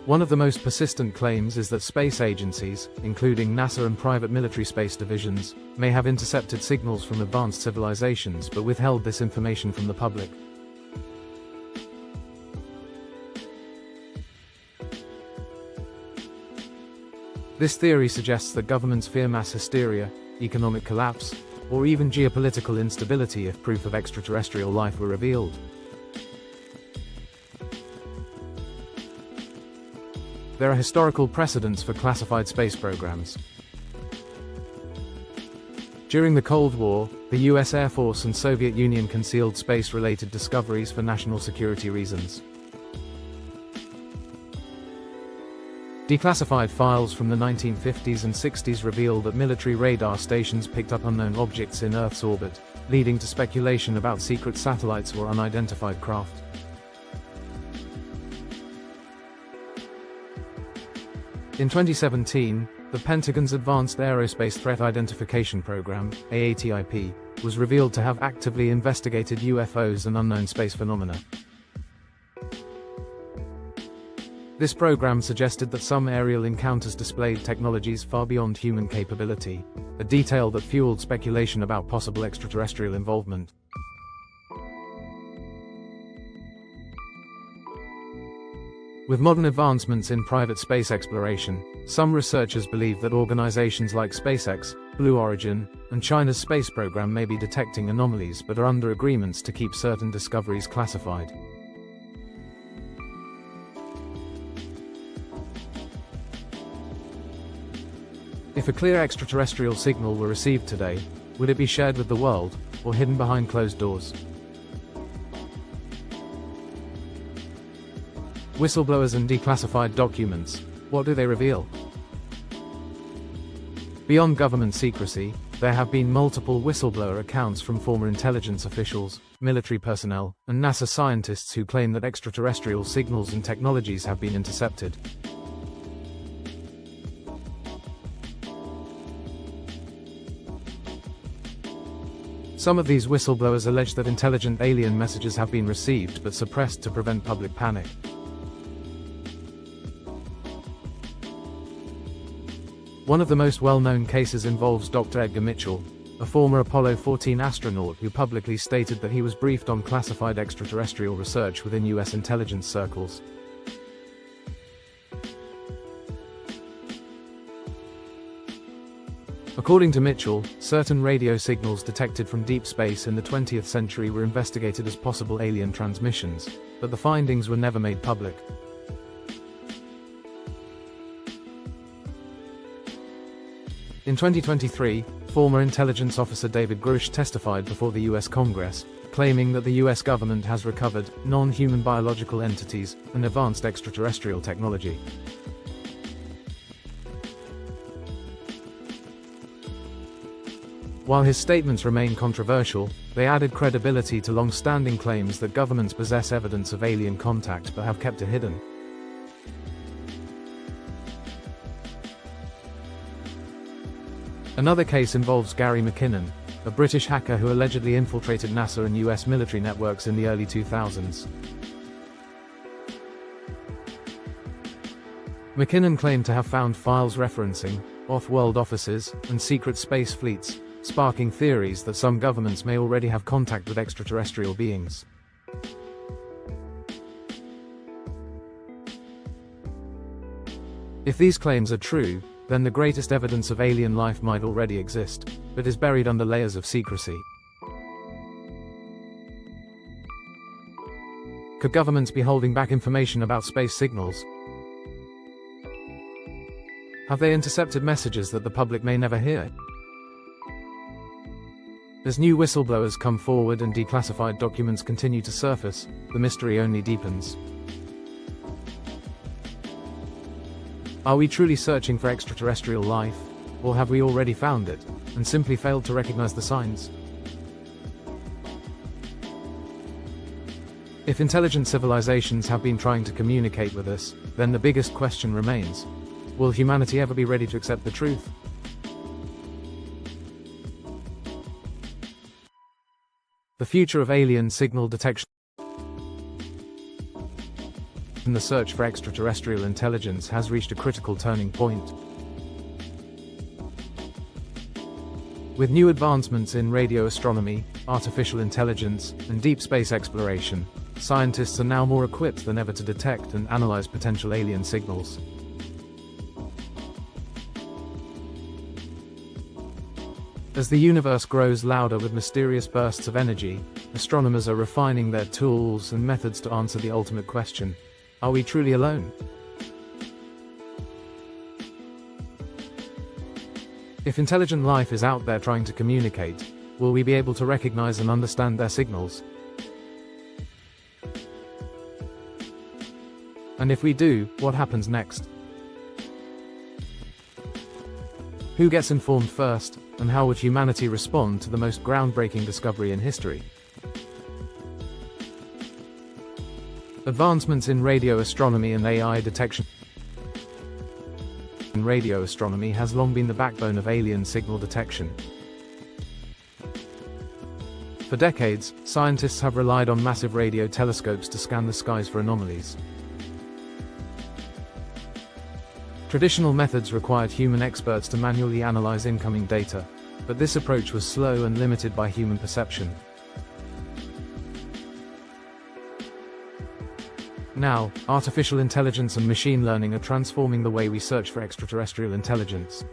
One of the most persistent claims is that space agencies, including NASA and private military space divisions, may have intercepted signals from advanced civilizations but withheld this information from the public. This theory suggests that governments fear mass hysteria, economic collapse, or even geopolitical instability if proof of extraterrestrial life were revealed. There are historical precedents for classified space programs. During the Cold War, the US Air Force and Soviet Union concealed space-related discoveries for national security reasons. Declassified files from the 1950s and 60s reveal that military radar stations picked up unknown objects in Earth's orbit, leading to speculation about secret satellites or unidentified craft. In 2017, the Pentagon's Advanced Aerospace Threat Identification Program, AATIP, was revealed to have actively investigated UFOs and unknown space phenomena. This program suggested that some aerial encounters displayed technologies far beyond human capability, a detail that fueled speculation about possible extraterrestrial involvement. With modern advancements in private space exploration, some researchers believe that organizations like SpaceX, Blue Origin, and China's space program may be detecting anomalies but are under agreements to keep certain discoveries classified. If a clear extraterrestrial signal were received today, would it be shared with the world, or hidden behind closed doors? Whistleblowers and declassified documents, what do they reveal? Beyond government secrecy, there have been multiple whistleblower accounts from former intelligence officials, military personnel, and NASA scientists who claim that extraterrestrial signals and technologies have been intercepted. Some of these whistleblowers allege that intelligent alien messages have been received but suppressed to prevent public panic. One of the most well-known cases involves Dr. Edgar Mitchell, a former Apollo 14 astronaut who publicly stated that he was briefed on classified extraterrestrial research within US intelligence circles. According to Mitchell, certain radio signals detected from deep space in the 20th century were investigated as possible alien transmissions, but the findings were never made public. In 2023, former intelligence officer David Grush testified before the US Congress, claiming that the US government has recovered non-human biological entities and advanced extraterrestrial technology. While his statements remain controversial, they added credibility to long-standing claims that governments possess evidence of alien contact but have kept it hidden. Another case involves Gary McKinnon, a British hacker who allegedly infiltrated NASA and US military networks in the early 2000s. McKinnon claimed to have found files referencing off-world offices and secret space fleets, sparking theories that some governments may already have contact with extraterrestrial beings. If these claims are true, then the greatest evidence of alien life might already exist, but is buried under layers of secrecy. Could governments be holding back information about space signals? Have they intercepted messages that the public may never hear? As new whistleblowers come forward and declassified documents continue to surface, the mystery only deepens. Are we truly searching for extraterrestrial life, or have we already found it, and simply failed to recognize the signs? If intelligent civilizations have been trying to communicate with us, then the biggest question remains: will humanity ever be ready to accept the truth? The future of alien signal detection. The search for extraterrestrial intelligence has reached a critical turning point. With new advancements in radio astronomy, artificial intelligence, and deep space exploration, scientists are now more equipped than ever to detect and analyze potential alien signals. As the universe grows louder with mysterious bursts of energy, astronomers are refining their tools and methods to answer the ultimate question: are we truly alone? If intelligent life is out there trying to communicate, will we be able to recognize and understand their signals? And if we do, what happens next? Who gets informed first, and how would humanity respond to the most groundbreaking discovery in history? Advancements in radio astronomy and AI detection. Radio astronomy has long been the backbone of alien signal detection. For decades, scientists have relied on massive radio telescopes to scan the skies for anomalies. Traditional methods required human experts to manually analyze incoming data, but this approach was slow and limited by human perception. Now, artificial intelligence and machine learning are transforming the way we search for extraterrestrial intelligence.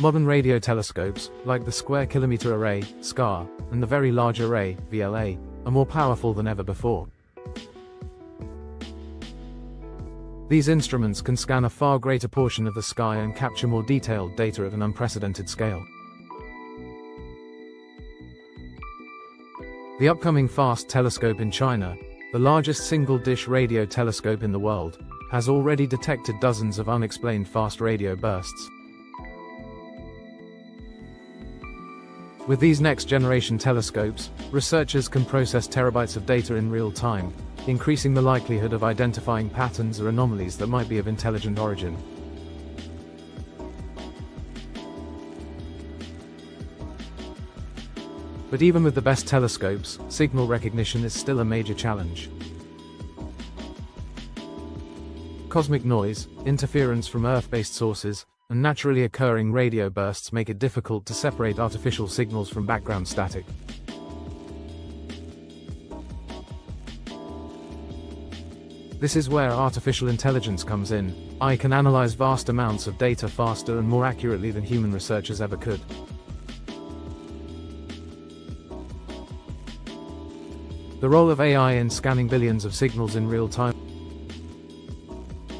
Modern radio telescopes, like the Square Kilometre Array, SCAR, and the Very Large Array, VLA, are more powerful than ever before. These instruments can scan a far greater portion of the sky and capture more detailed data at an unprecedented scale. The upcoming FAST telescope in China, the largest single-dish radio telescope in the world, has already detected dozens of unexplained fast radio bursts. With these next-generation telescopes, researchers can process terabytes of data in real time, increasing the likelihood of identifying patterns or anomalies that might be of intelligent origin. But even with the best telescopes, signal recognition is still a major challenge. Cosmic noise, interference from Earth-based sources, and naturally occurring radio bursts make it difficult to separate artificial signals from background static. This is where artificial intelligence comes in. AI can analyze vast amounts of data faster and more accurately than human researchers ever could. The role of AI in scanning billions of signals in real time.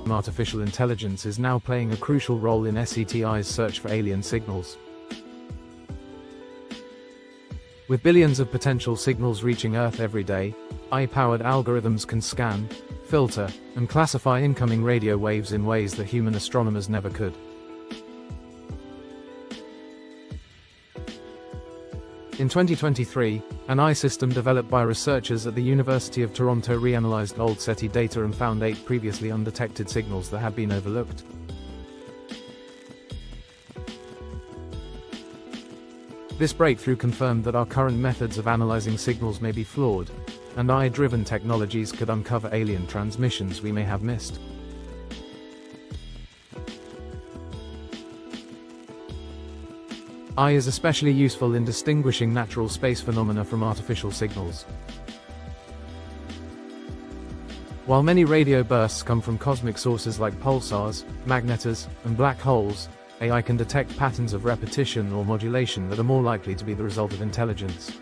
Artificial intelligence is now playing a crucial role in SETI's search for alien signals. With billions of potential signals reaching Earth every day, AI-powered algorithms can scan, filter, and classify incoming radio waves in ways that human astronomers never could. In 2023, an AI system developed by researchers at the University of Toronto reanalyzed old SETI data and found 8 previously undetected signals that had been overlooked. This breakthrough confirmed that our current methods of analyzing signals may be flawed, and AI-driven technologies could uncover alien transmissions we may have missed. AI is especially useful in distinguishing natural space phenomena from artificial signals. While many radio bursts come from cosmic sources like pulsars, magnetars, and black holes, AI can detect patterns of repetition or modulation that are more likely to be the result of intelligence.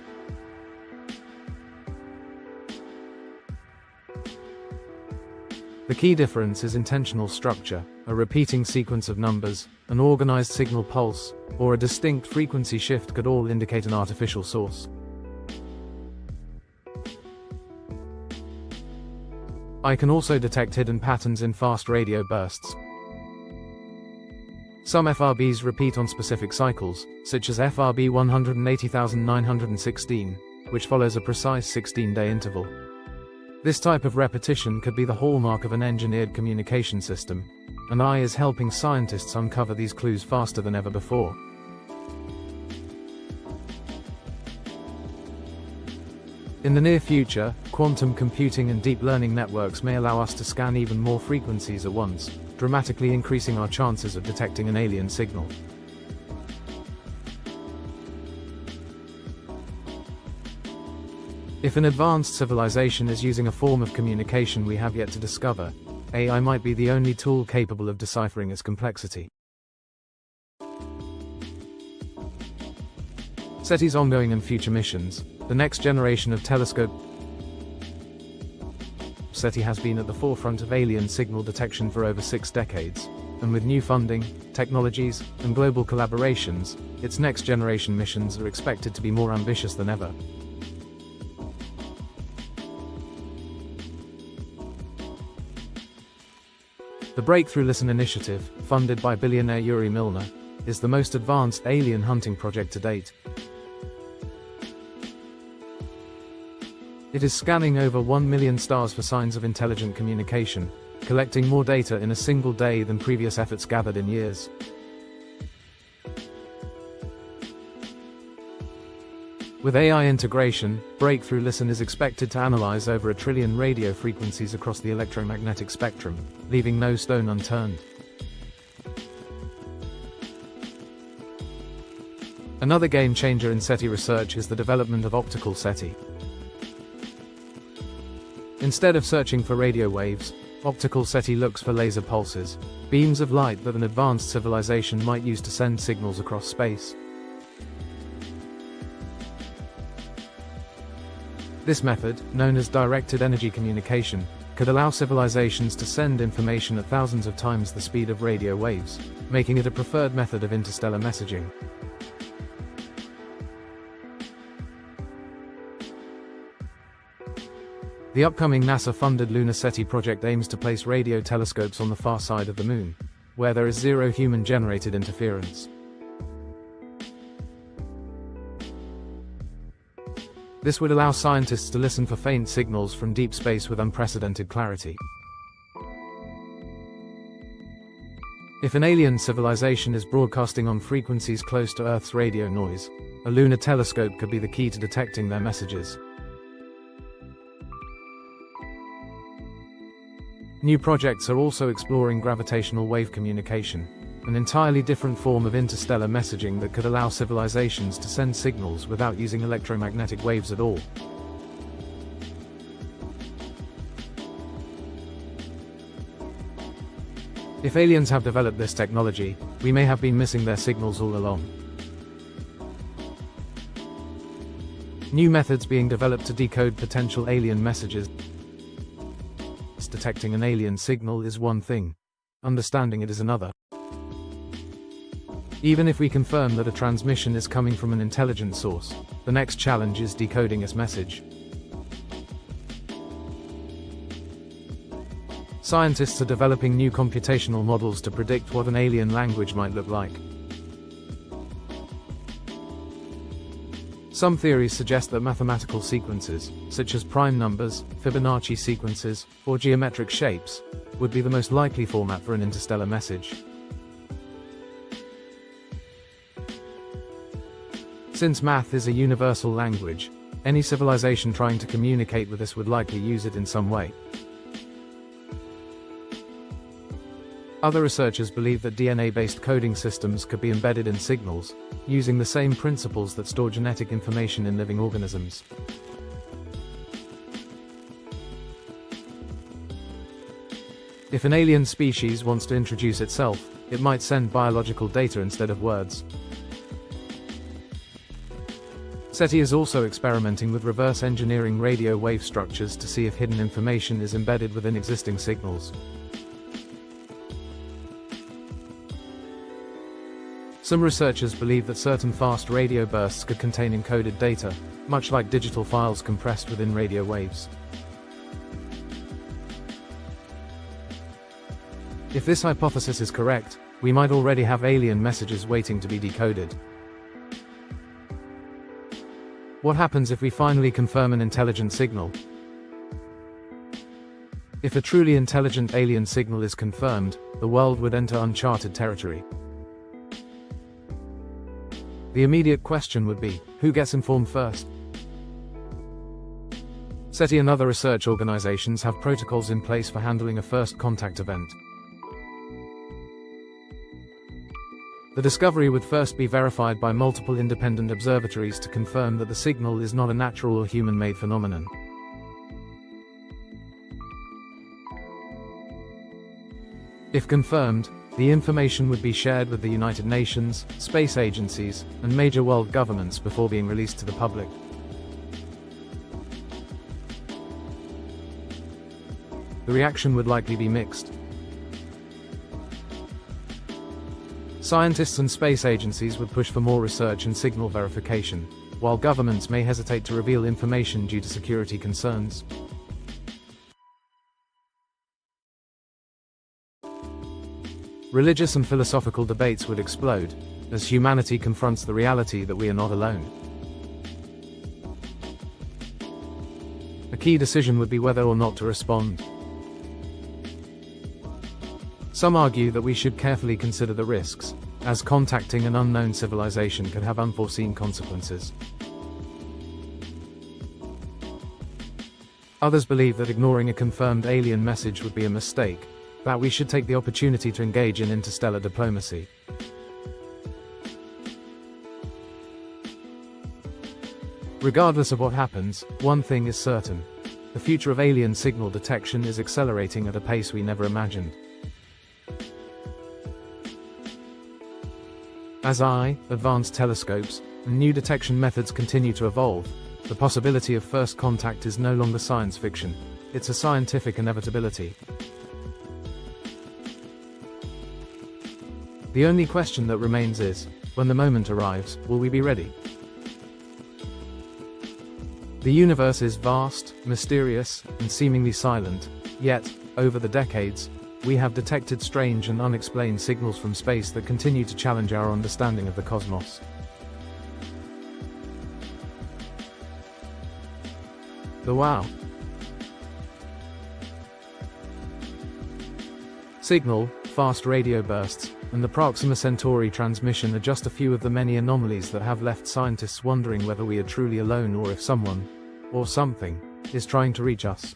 The key difference is intentional structure, a repeating sequence of numbers, an organized signal pulse, or a distinct frequency shift could all indicate an artificial source. AI can also detect hidden patterns in fast radio bursts. Some FRBs repeat on specific cycles, such as FRB 180916, which follows a precise 16-day interval. This type of repetition could be the hallmark of an engineered communication system, and AI is helping scientists uncover these clues faster than ever before. In the near future, quantum computing and deep learning networks may allow us to scan even more frequencies at once, dramatically increasing our chances of detecting an alien signal. If an advanced civilization is using a form of communication we have yet to discover, AI might be the only tool capable of deciphering its complexity. SETI's ongoing and future missions, the next generation of telescope. SETI has been at the forefront of alien signal detection for over 6 decades, and with new funding, technologies, and global collaborations, its next generation missions are expected to be more ambitious than ever. The Breakthrough Listen initiative, funded by billionaire Yuri Milner, is the most advanced alien hunting project to date. It is scanning over 1 million stars for signs of intelligent communication, collecting more data in a single day than previous efforts gathered in years. With AI integration, Breakthrough Listen is expected to analyze over 1 trillion radio frequencies across the electromagnetic spectrum, leaving no stone unturned. Another game-changer in SETI research is the development of optical SETI. Instead of searching for radio waves, optical SETI looks for laser pulses, beams of light that an advanced civilization might use to send signals across space. This method, known as directed energy communication, could allow civilizations to send information at thousands of times the speed of radio waves, making it a preferred method of interstellar messaging. The upcoming NASA-funded Lunar SETI project aims to place radio telescopes on the far side of the Moon, where there is zero human-generated interference. This would allow scientists to listen for faint signals from deep space with unprecedented clarity. If an alien civilization is broadcasting on frequencies close to Earth's radio noise, a lunar telescope could be the key to detecting their messages. New projects are also exploring gravitational wave communication, an entirely different form of interstellar messaging that could allow civilizations to send signals without using electromagnetic waves at all. If aliens have developed this technology, we may have been missing their signals all along. New methods being developed to decode potential alien messages. Detecting an alien signal is one thing. Understanding it is another. Even if we confirm that a transmission is coming from an intelligent source, the next challenge is decoding its message. Scientists are developing new computational models to predict what an alien language might look like. Some theories suggest that mathematical sequences, such as prime numbers, Fibonacci sequences, or geometric shapes, would be the most likely format for an interstellar message. Since math is a universal language, any civilization trying to communicate with us would likely use it in some way. Other researchers believe that DNA-based coding systems could be embedded in signals, using the same principles that store genetic information in living organisms. If an alien species wants to introduce itself, it might send biological data instead of words. SETI is also experimenting with reverse engineering radio wave structures to see if hidden information is embedded within existing signals. Some researchers believe that certain fast radio bursts could contain encoded data, much like digital files compressed within radio waves. If this hypothesis is correct, we might already have alien messages waiting to be decoded. What happens if we finally confirm an intelligent signal? If a truly intelligent alien signal is confirmed, the world would enter uncharted territory. The immediate question would be, who gets informed first? SETI and other research organizations have protocols in place for handling a first contact event. The discovery would first be verified by multiple independent observatories to confirm that the signal is not a natural or human-made phenomenon. If confirmed, the information would be shared with the United Nations, space agencies, and major world governments before being released to the public. The reaction would likely be mixed. Scientists and space agencies would push for more research and signal verification, while governments may hesitate to reveal information due to security concerns. Religious and philosophical debates would explode, as humanity confronts the reality that we are not alone. A key decision would be whether or not to respond. Some argue that we should carefully consider the risks, as contacting an unknown civilization could have unforeseen consequences. Others believe that ignoring a confirmed alien message would be a mistake, that we should take the opportunity to engage in interstellar diplomacy. Regardless of what happens, one thing is certain: the future of alien signal detection is accelerating at a pace we never imagined. As advanced telescopes, and new detection methods continue to evolve, the possibility of first contact is no longer science fiction, it's a scientific inevitability. The only question that remains is, when the moment arrives, will we be ready? The universe is vast, mysterious, and seemingly silent, yet, over the decades, we have detected strange and unexplained signals from space that continue to challenge our understanding of the cosmos. The wow signal, fast radio bursts, and the Proxima Centauri transmission are just a few of the many anomalies that have left scientists wondering whether we are truly alone or if someone, or something, is trying to reach us.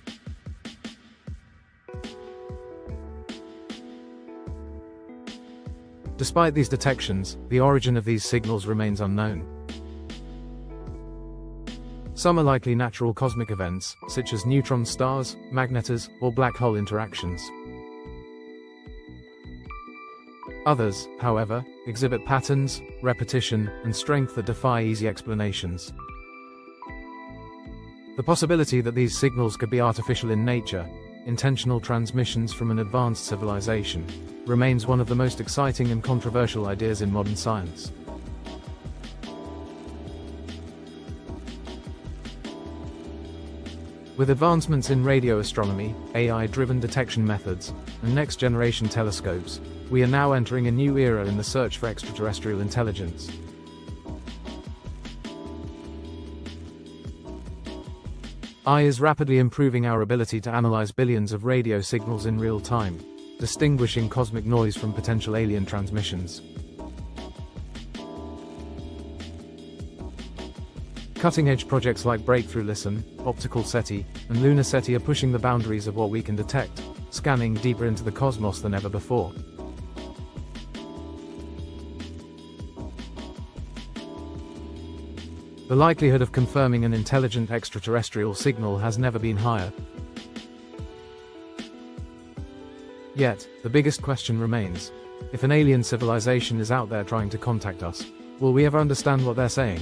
Despite these detections, the origin of these signals remains unknown. Some are likely natural cosmic events, such as neutron stars, magnetars, or black hole interactions. Others, however, exhibit patterns, repetition, and strength that defy easy explanations. The possibility that these signals could be artificial in nature, intentional transmissions from an advanced civilization, remains one of the most exciting and controversial ideas in modern science. With advancements in radio astronomy, AI-driven detection methods, and next-generation telescopes, we are now entering a new era in the search for extraterrestrial intelligence. AI is rapidly improving our ability to analyze billions of radio signals in real time, distinguishing cosmic noise from potential alien transmissions. Cutting-edge projects like Breakthrough Listen, Optical SETI, and Lunar SETI are pushing the boundaries of what we can detect, scanning deeper into the cosmos than ever before. The likelihood of confirming an intelligent extraterrestrial signal has never been higher. Yet, the biggest question remains: if an alien civilization is out there trying to contact us, will we ever understand what they're saying?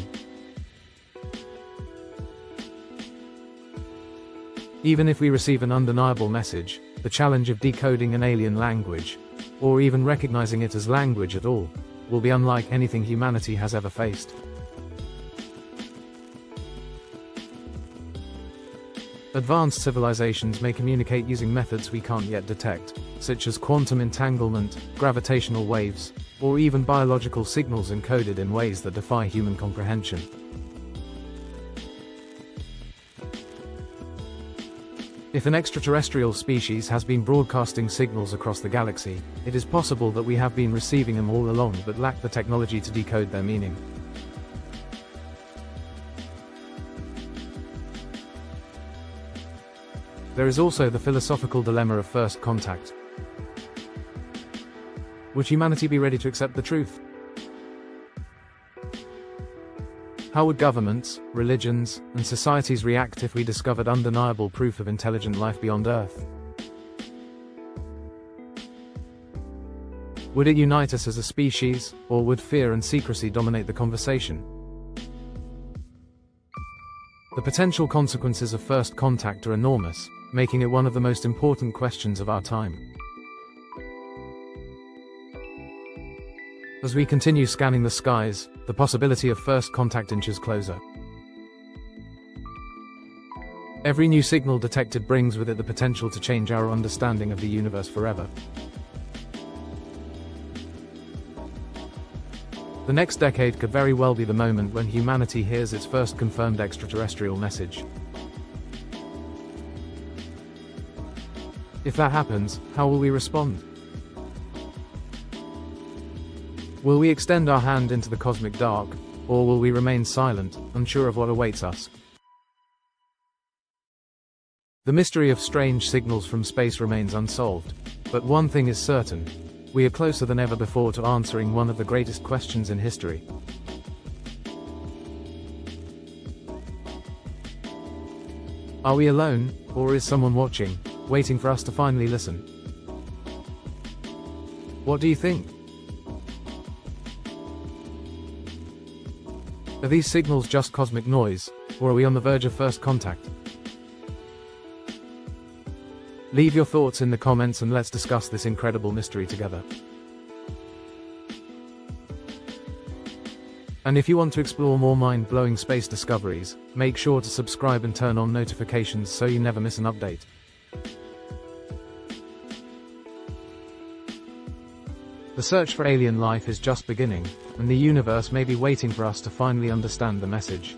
Even if we receive an undeniable message, the challenge of decoding an alien language, or even recognizing it as language at all, will be unlike anything humanity has ever faced. Advanced civilizations may communicate using methods we can't yet detect, such as quantum entanglement, gravitational waves, or even biological signals encoded in ways that defy human comprehension. If an extraterrestrial species has been broadcasting signals across the galaxy, it is possible that we have been receiving them all along but lack the technology to decode their meaning. There is also the philosophical dilemma of first contact. Would humanity be ready to accept the truth? How would governments, religions, and societies react if we discovered undeniable proof of intelligent life beyond Earth? Would it unite us as a species, or would fear and secrecy dominate the conversation? The potential consequences of first contact are enormous, making it one of the most important questions of our time. As we continue scanning the skies, the possibility of first contact inches closer. Every new signal detected brings with it the potential to change our understanding of the universe forever. The next decade could very well be the moment when humanity hears its first confirmed extraterrestrial message. If that happens, how will we respond? Will we extend our hand into the cosmic dark, or will we remain silent, unsure of what awaits us? The mystery of strange signals from space remains unsolved, but one thing is certain: we are closer than ever before to answering one of the greatest questions in history. Are we alone, or is someone watching, waiting for us to finally listen? What do you think? Are these signals just cosmic noise, or are we on the verge of first contact? Leave your thoughts in the comments and let's discuss this incredible mystery together. And if you want to explore more mind-blowing space discoveries, make sure to subscribe and turn on notifications so you never miss an update. The search for alien life is just beginning, and the universe may be waiting for us to finally understand the message.